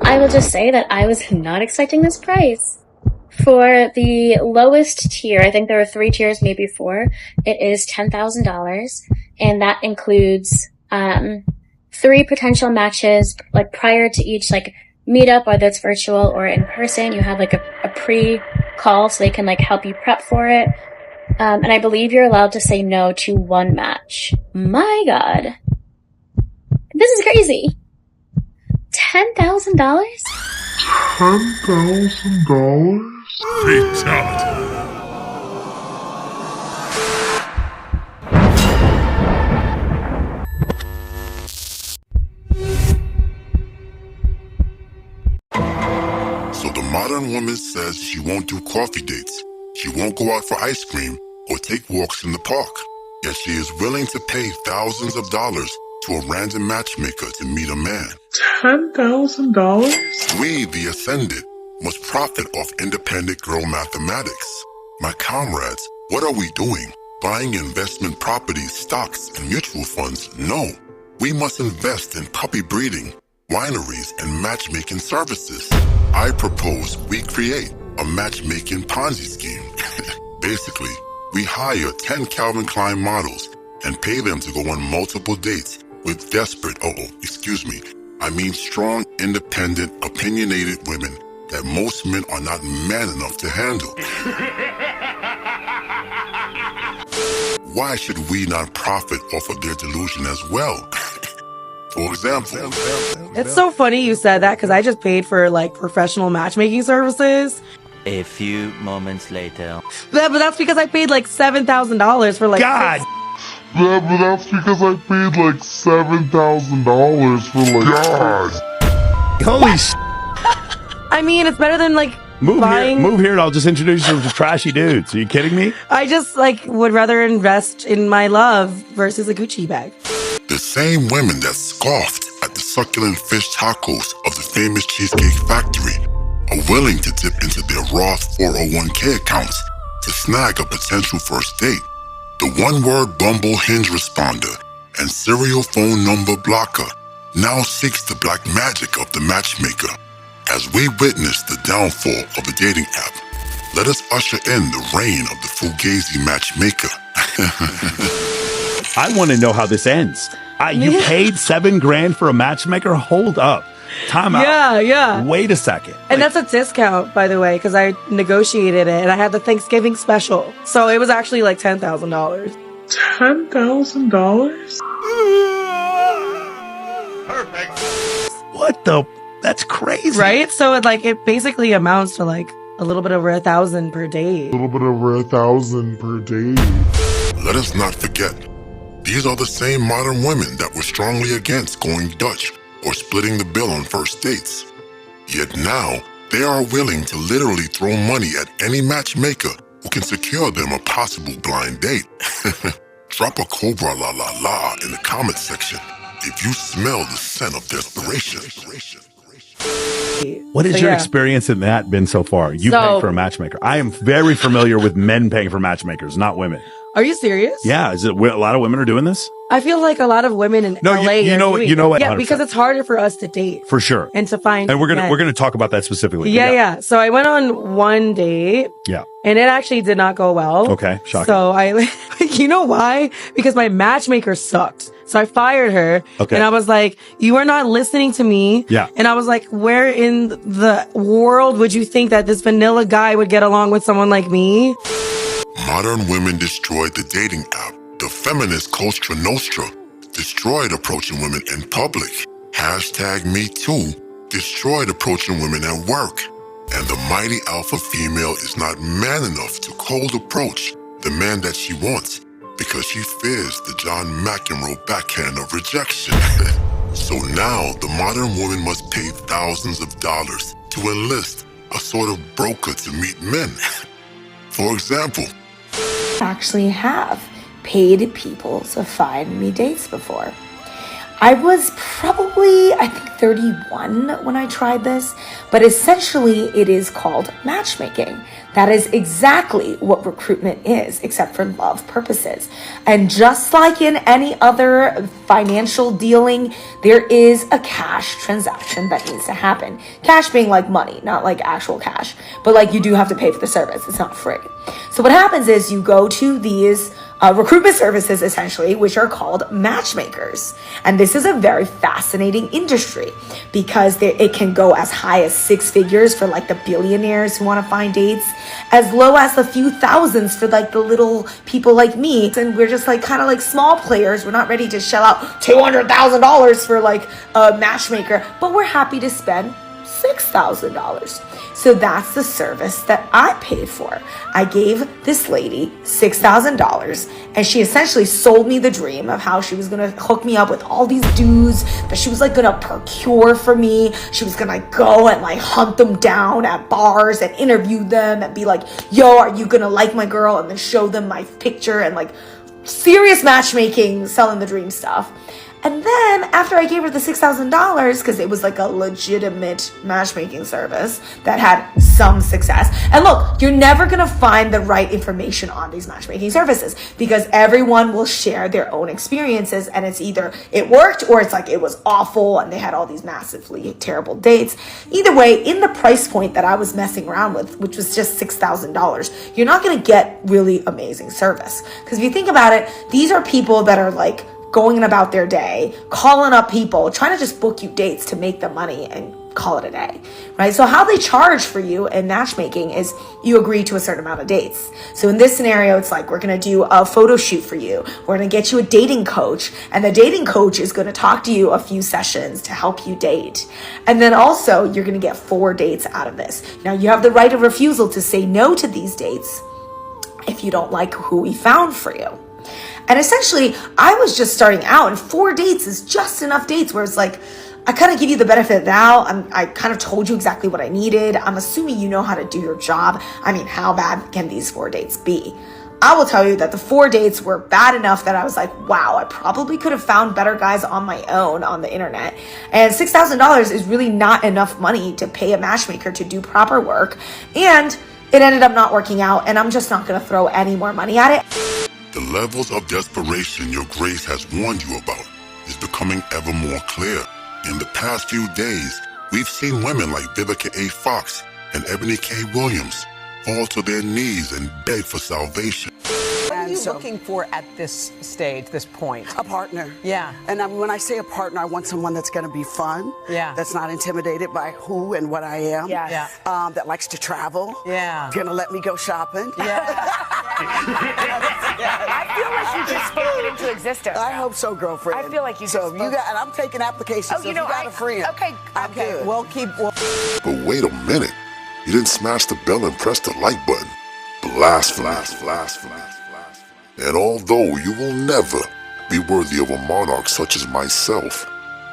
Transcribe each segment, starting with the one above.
I will just say that I was not expecting this price. For the lowest tier, I think there are 3 tiers, maybe 4, it is $10,000, and that includes 3 potential matches, like prior to each like meetup, whether it's virtual or in person. You have like a pre-call so they can like help you prep for it. And I believe you're allowed to say no to 1 match. My God. This is crazy. $10,000? $10,000? Fatality. So the modern woman says she won't do coffee dates, she won't go out for ice cream or take walks in the park. Yet she is willing to pay thousands of dollars to a random matchmaker to meet a man. $10,000? We, the ascended, must profit off independent girl mathematics. My comrades, what are we doing? Buying investment properties, stocks, and mutual funds? No. We must invest in puppy breeding, wineries, and matchmaking services. I propose we create a matchmaking Ponzi scheme. Basically, we hire 10 Calvin Klein models and pay them to go on multiple dates with desperate, I mean strong, independent, opinionated women that most men are not man enough to handle. Why should we not profit off of their delusion as well? For example, it's so funny you said that because I just paid for like professional matchmaking services. A few moments later. Yeah, but that's because I paid like $7,000 for like. God! Yeah, but that's because I paid like $7,000 for like. God! Holy sh! I mean, it's better than like buying. Move here and I'll just introduce you to trashy dudes. Are you kidding me? I just like would rather invest in my love versus a Gucci bag. the same women that scoffed at the succulent fish tacos of the famous Cheesecake Factory are willing to dip into their Roth 401k accounts to snag a potential first date. The one-word Bumble Hinge responder and serial phone number blocker now seeks the black magic of the matchmaker. As we witness the downfall of the dating app, let us usher in the reign of the Fugazi matchmaker. I want to know how this ends. You paid $7,000 for a matchmaker? Hold up. Time out. Yeah. Wait a second. And that's a discount, by the way, because I negotiated it and I had the Thanksgiving special. So it was actually like $10,000. $10,000? Perfect. What the? That's crazy. Right? So it basically amounts to like a little bit over $1,000 per day. A little bit over $1,000 per day. Let us not forget, these are the same modern women that were strongly against going Dutch or splitting the bill on first dates. Yet now, they are willing to literally throw money at any matchmaker who can secure them a possible blind date. Drop a cobra la la la in the comment section if you smell the scent of desperation. What has your experience in that been so far? You paying for a matchmaker. I am very familiar with men paying for matchmakers, not women. Are you serious? Yeah. Is it a lot of women are doing this? I feel like a lot of women in LA you know what? Yeah, because it's harder for us to date. For sure. And to find. And we're gonna talk about that specifically. Yeah. So I went on one date. Yeah. And it actually did not go well. Okay. Shocking. So you know why? Because my matchmaker sucked. So I fired her. Okay. And I was like, you are not listening to me. Yeah. And I was like, where in the world would you think that this vanilla guy would get along with someone like me? Modern women destroyed the dating app. The feminist Cultura Nostra destroyed approaching women in public. #MeToo destroyed approaching women at work. And the mighty alpha female is not man enough to cold approach the man that she wants because she fears the John McEnroe backhand of rejection. So now the modern woman must pay thousands of dollars to enlist a sort of broker to meet men. For example, actually have paid people to find me dates before. I was probably, I think 31 when I tried this, but essentially it is called matchmaking. That is exactly what recruitment is, except for love purposes. And just like in any other financial dealing, there is a cash transaction that needs to happen. Cash being like money, not like actual cash, but like you do have to pay for the service. It's not free. So what happens is you go to these recruitment services, essentially, which are called matchmakers. And this is a very fascinating industry because it can go as high as 6 figures for like the billionaires who want to find dates, as low as a few thousands for like the little people like me. And we're just like kind of like small players. We're not ready to shell out $200,000 for like a matchmaker, but we're happy to spend $6,000. So that's the service that I paid for. I gave this lady $6,000 and she essentially sold me the dream of how she was going to hook me up with all these dudes that she was like going to procure for me. She was going to go and like hunt them down at bars and interview them and be like, yo, are you going to like my girl? And then show them my picture and like serious matchmaking, selling the dream stuff. And then after I gave her the $6,000, because it was like a legitimate matchmaking service that had some success. And look, you're never going to find the right information on these matchmaking services because everyone will share their own experiences. And it's either it worked or it's like it was awful and they had all these massively terrible dates. Either way, in the price point that I was messing around with, which was just $6,000, you're not going to get really amazing service. Because if you think about it, these are people that are like going about their day, calling up people, trying to just book you dates to make the money and call it a day, right? So how they charge for you in matchmaking is you agree to a certain amount of dates. So in this scenario, it's like, we're going to do a photo shoot for you. We're going to get you a dating coach, and the dating coach is going to talk to you a few sessions to help you date. And then also you're going to get 4 dates out of this. Now you have the right of refusal to say no to these dates if you don't like who we found for you. And essentially, I was just starting out, and 4 dates is just enough dates where it's like, I kind of give you the benefit of the doubt. I kind of told you exactly what I needed. I'm assuming you know how to do your job. I mean, how bad can these 4 dates be? I will tell you that the 4 dates were bad enough that I was like, wow, I probably could have found better guys on my own on the internet. And $6,000 is really not enough money to pay a matchmaker to do proper work. And it ended up not working out, and I'm just not going to throw any more money at it. The levels of desperation your grace has warned you about is becoming ever more clear. In the past few days, we've seen women like Vivica A. Fox and Ebony K. Williams fall to their knees and beg for salvation. What are you looking for at this stage, this point? A partner. Yeah. And when I say a partner, I want someone that's going to be fun. Yeah. That's not intimidated by who and what I am. Yeah. That likes to travel. Yeah. Going to let me go shopping. Yeah. I feel like you just spoke it into existence. I hope so, girlfriend. I feel like you so just you got, and I'm taking applications. Oh, so you got a friend. Okay. I'm good. We'll keep. But wait a minute. You didn't smash the bell and press the like button. Blasphemy. And although you will never be worthy of a monarch such as myself,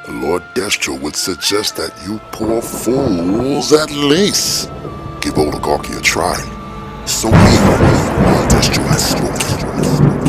Lord Destro would suggest that you poor fools at least give oligarchy a try. So here, Lord Destro has spoken.